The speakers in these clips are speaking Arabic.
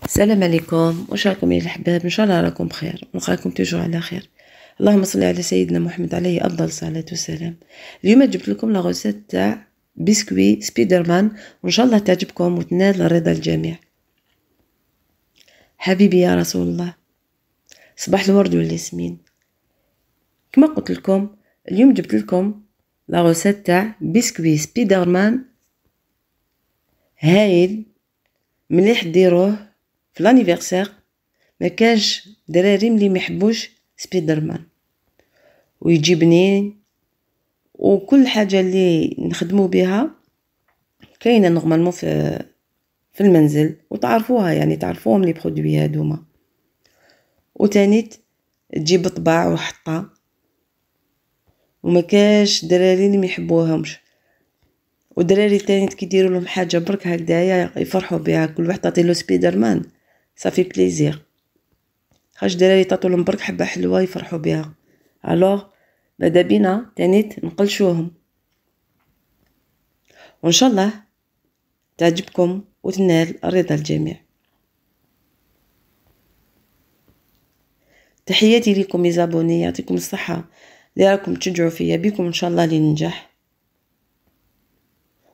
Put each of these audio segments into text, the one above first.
السلام عليكم، واش راكم يا الحباب؟ ان شاء الله راكم بخير ونلقاكم توجور على خير. اللهم صل على سيدنا محمد عليه افضل الصلاه والسلام. اليوم جبت لكم لا غوسيت تاع بسكوي سبيدر مان، وان شاء الله تعجبكم وتنال رضا الجميع. حبيبي يا رسول الله، صباح الورد والياسمين. كما قلت لكم اليوم جبت لكم لا غوسيت تاع بسكوي سبيدر مان، هايل مليح ديروه في لانيفرسير. ما كاش دراري ملي ما يحبوش سبيدر مان، ويجي بنين، وكل حاجه اللي نخدموا بها كاينه نورمالمون في المنزل، وتعرفوها يعني تعرفوهم لي برودوي هادوما. وتاني تجيب طباع وحطه، وما كاش دراري اللي ما يحبوهمش. ودراري تاني كي يديروا لهم حاجه برك هكذايا يفرحوا بها، كل واحد تعطي له سبيدر مان صافي بليزير. خاش دراري تعطوا لهم برك حبه حلوه يفرحوا بها. الوغ ماذا بينا تاني نقلشوهم، وان شاء الله تعجبكم وتنال رضا الجميع. تحياتي لكم يا زابوني، يعطيكم الصحه اللي راكم تشجعوا فيا، بكم ان شاء الله لي ننجح.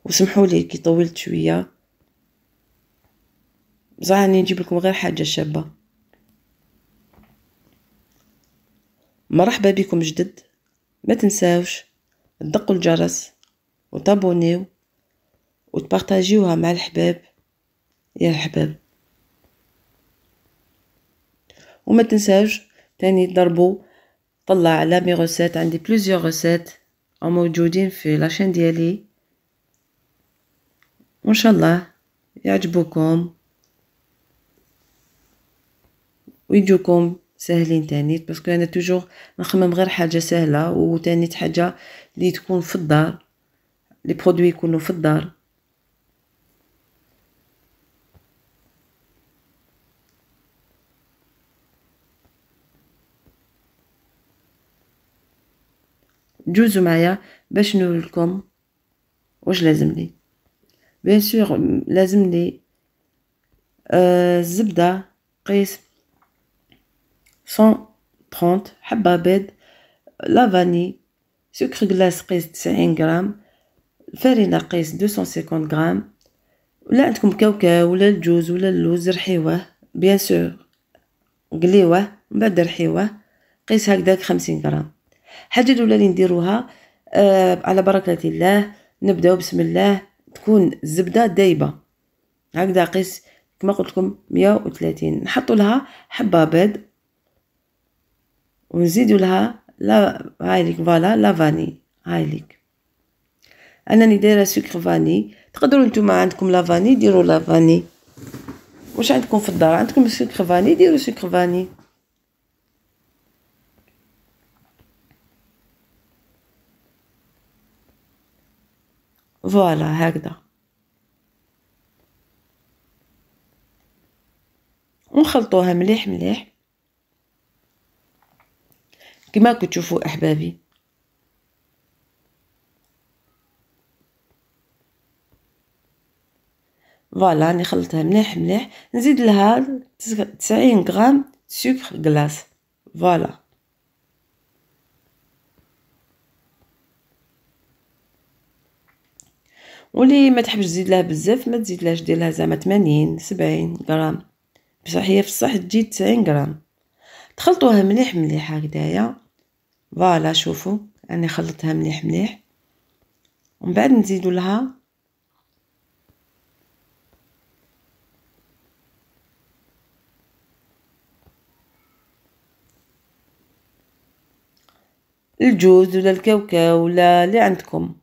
وسمحوا لي كي طولت شويه، بصح راني نجيب لكم غير حاجه شابه. مرحبا بكم جدد، ما تنساوش تدقوا الجرس وتابونيو وتبارطاجيوها مع الحباب يا الحباب. وما تنساوش تاني تضربوا طلع على مي غوسيت، عندي بليزيور غوسيت موجودين في لاشين ديالي، وان شاء الله يعجبوكم ويجوكم سهلين تاني، باسكو انا توجور نخمم غير حاجه سهله، وتاني حاجه اللي تكون في الدار، لي برودوي يكونوا في الدار. جوزوا معايا باش نقولكم واش لازم لي. بيان سور لازم لي الزبده قيس 130 حبه بيض، لا فاني، سكر غلاس قيس 90 غرام، الفرينه قيس 250 غرام، ولا عندكم كاوكاو ولا الجوز ولا اللوز رحيوه بيان سور، قليوه من بعد رحيوه قيس هكذاك 50 غرام. حاجه الاولى اللي نديروها على بركه الله، نبداو بسم الله، تكون الزبده دايبه هكذا قيس كما قلت لكم 130. نحطوا لها حبه بيض ونزيدوا لها لا هايليك فوالا لا فاني هايليك. انني دايره سكر فاني، تقدروا نتوما عندكم لا فاني ديروا لا فاني، واش عندكم في الدار عندكم سكر فاني ديروا سكر فاني. فوالا هكذا ونخلطوها مليح مليح كما راكم تشوفوا احبابي. فوالا راني خلطتها مليح مليح، نزيد لها 90 غرام سكر غلاس. فوالا ولي ما تحبش تزيد لها بزاف ما تزيد لهاش، دير لها زعما 80 70 غرام، بصح هي في الصح تجي 90 غرام. تخلطوها مليح مليح هكذايا. فوالا شوفوا راني خلطتها مليح مليح، ومن بعد نزيدوا لها الجوز ولا الكاوكاو ولا اللي عندكم،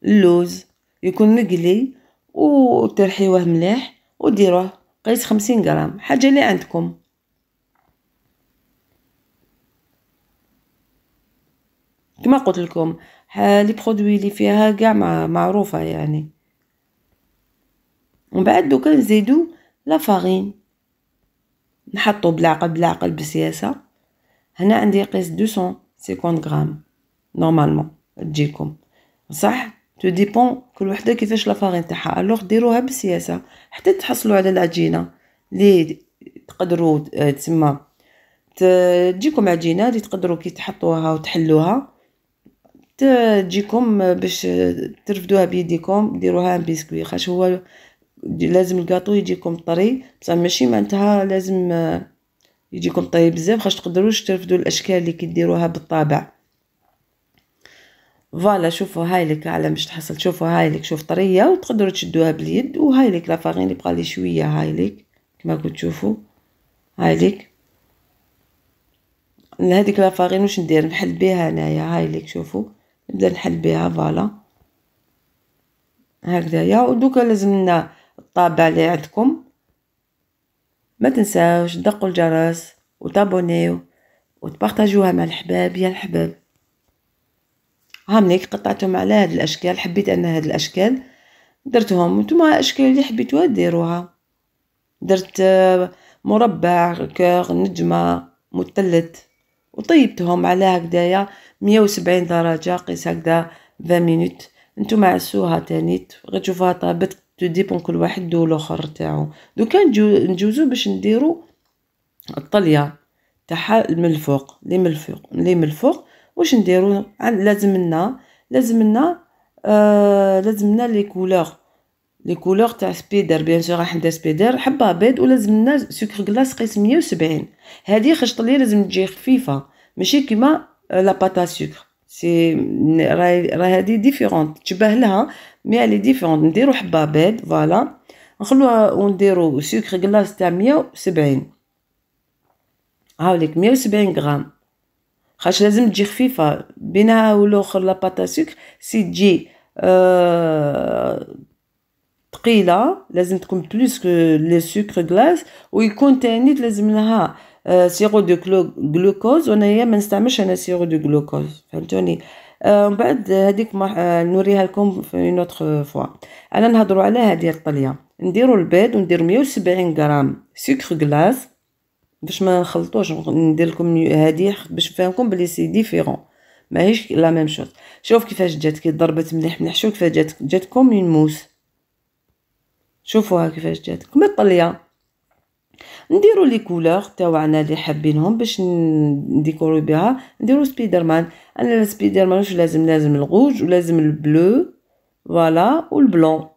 اللوز يكون مقلي وترحيوه مليح وديروه قيس 50 غرام، حاجه اللي عندكم. كما قلت لكم لي برودوي اللي فيها كاع معروفه يعني. ومن بعد دوكا نزيدو لا فارين، نحطو بالعقل بالعقل بسياسه. هنا عندي قيس 250 غرام نورمالمون تجيكم، صح تو ديبون كل وحده كيفاش لا فارين تاعها. الوغ ديروها بسياسه حتى تحصلوا على العجينه لي تقدروا تسمى تجيكم عجينه اللي تقدروا كي تحطوها وتحلوها تجيكم باش ترفدوها بيديكم، ديروها بسكوي. خاش هو لازم الكاطو يجيكم طري، بصح ماشي معناتها لازم يجيكم طري بزاف خاش تقدروش ترفدوا الاشكال اللي كديروها بالطابع. فوالا شوفوا هاي لك على باش تحصل، شوفوا هاي لك شوف طريه وتقدروا تشدوها باليد، وهاي لك لافارين اللي بقى لي شويه، هاي لك كما كنت تشوفوا. هاي لك هذيك لافارين واش ندير نحل بها انايا، هاي لك شوفوا نبدا نحل بها فوالا هكذايا. ودوكا لازمنا الطابع اللي عندكم، ما تنساوش تدقوا الجرس وتابونيو وتبارطاجوها مع الحباب يا الحباب. هامليك قطعتهم على هاد الاشكال، حبيت ان هاد الاشكال درتهم، نتوما اشكال اللي حبيتوها ديروها. درت مربع، كور، نجمه، مثلث، وطيبتهم على هكذايا 170 درجه، قيس هكذا 20 مينوت. نتوما عسوها تانيت غير تشوفوها طابت، تديبون كل واحد والاخر تاعو. دوكا نجوزو باش نديرو الطليه تاعها من الفوق، لي من الفوق واش نديرو؟ لازمنا لي كولور تاع سبيدر. بيان سور راح ندير سبيدر حبه بيض، ولازمنا سكر كلاص قيس 170. هذه خاش طليه لازم تجي خفيفه ماشي كيما لا باتا سكر، سي راهي هذه ديفيرونت تشبه لها مي لي ديفيرونت. نديرو حبه بيض فوالا، نخلوها ونديرو سكر كلاص تاع 170. هاوليك 170 غرام، خاش لازم تجي خفيفه بينها والاخر لا باتا سكر سي تجي ثقيله، لازم تكون بلوس كو لي سكر غلاس، ويكون تاني لازم لها سيرو دو غلوكوز، وانايا ما نستعملش انا سيرو دو غلوكوز، فهمتوني؟ من بعد هذيك نوريها لكم في نوتر فوا. انا نهضروا على هذه الطليه. نديروا البيض ونديروا 170 غرام سكر غلاس باش ما نخلطوش، ندير لكم هذه باش نفهمكم بلي سي ديفيرون ماهيش لا ميم شوز. شوف كيفاش جات كي ضربت مليح مليح، شوف كيفاش جاتكم اون موس، شوفوها كيفاش جات كما الطليه. نديروا لي كولور تاعنا اللي حابينهم باش نديكورو بها. نديروا سبيدرمان، انا سبيدرمان واش لازم الغوج ولازم البلو فوالا والبلون،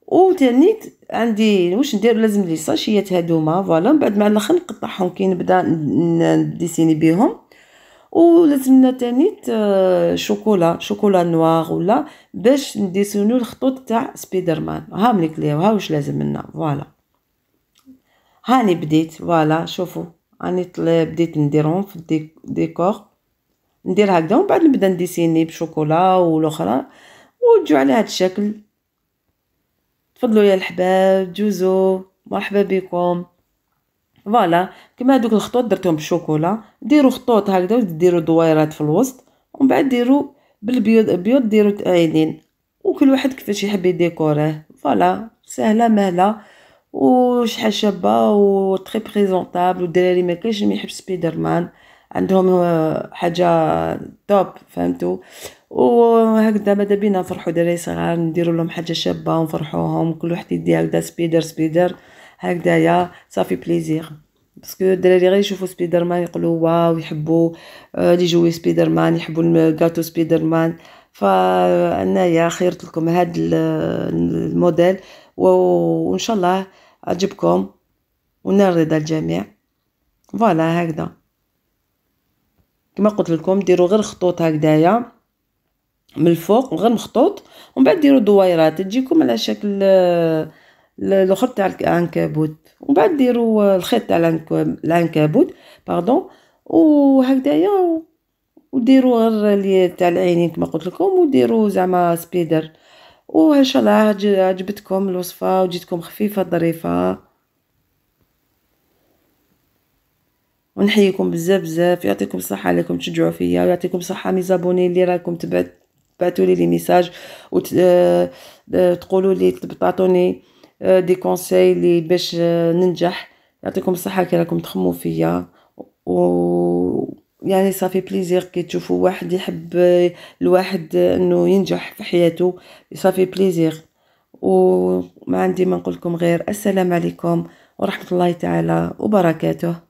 وتاني عندي واش ندير لازم لي ساشيات هادوما فوالا. من بعد مع الاخر نقطعهم كي نبدا نديسيني بهم. ولازمنا تاني شوكولا نوار ولا باش نديسونو الخطوط تاع سبيدرمان. هامليك ليه ها واش لازم لنا فوالا. هاني بديت فوالا شوفوا راني بديت نديرهم في الديكور، ندير هكذا ومن بعد نبدا نديسيني بشوكولا والاخرى وتجوا على هذا الشكل. تفضلوا يا الحباب، جوزو مرحبا بكم. فوالا كما هذوك الخطوط درتهم بالشوكولا، ديروا خطوط هكذا وديروا دويرات في الوسط، ومن بعد ديروا بالبيض ديروا عينين، وكل واحد كيفاش يحب يديكوريه. فوالا سهله مهله وشحال شابه و تري بريزونطابل. والدراري ما كاينش اللي ما يحبش سبايدرمان، عندهم حاجه توب فهمتوا. وهكذا ماذا بينا نفرحوا دراري صغار، نديروا لهم حاجه شابه ونفرحوهم، كل واحد يدي هكذا سبيدر هكذايا صافي بليزير. باسكو الدراري غير يشوفوا سبايدرمان يقولوا واو، يحبوا لي جوي سبايدرمان، يحبوا الكاطو سبايدرمان. فانايا خيرت لكم هذا الموديل وان شاء الله عجبكم ونال رضا الجميع. فوالا هكذا كما قلت لكم ديروا غير خطوط هكذايا من الفوق غير مخطوط، ومن بعد ديروا دويرات تجيكم على شكل الاخر تاع العنكبوت، ومن بعد ديروا الخيط تاع العنكبوت باردون وهكذايا، وديروا غير اللي تاع العينين كما قلت لكم، وديروا زعما سبيدر. وان شاء الله عجبتكم الوصفه وجيتكم خفيفه ظريفه. ونحييكم بزاف بزاف، يعطيكم الصحه عليكم تشجعوا فيا، ويعطيكم الصحه ميزابوني اللي راكم تبعتوا لي ميساج وتقولوا لي تعطوني دي كونساي لي باش ننجح. يعطيكم الصحه كي راكم تخموا فيا، و يعني صافي بليزير كي تشوفوا واحد يحب الواحد انه ينجح في حياته، صافي بليزير. وما عندي ما نقول لكم غير السلام عليكم ورحمة الله تعالى وبركاته.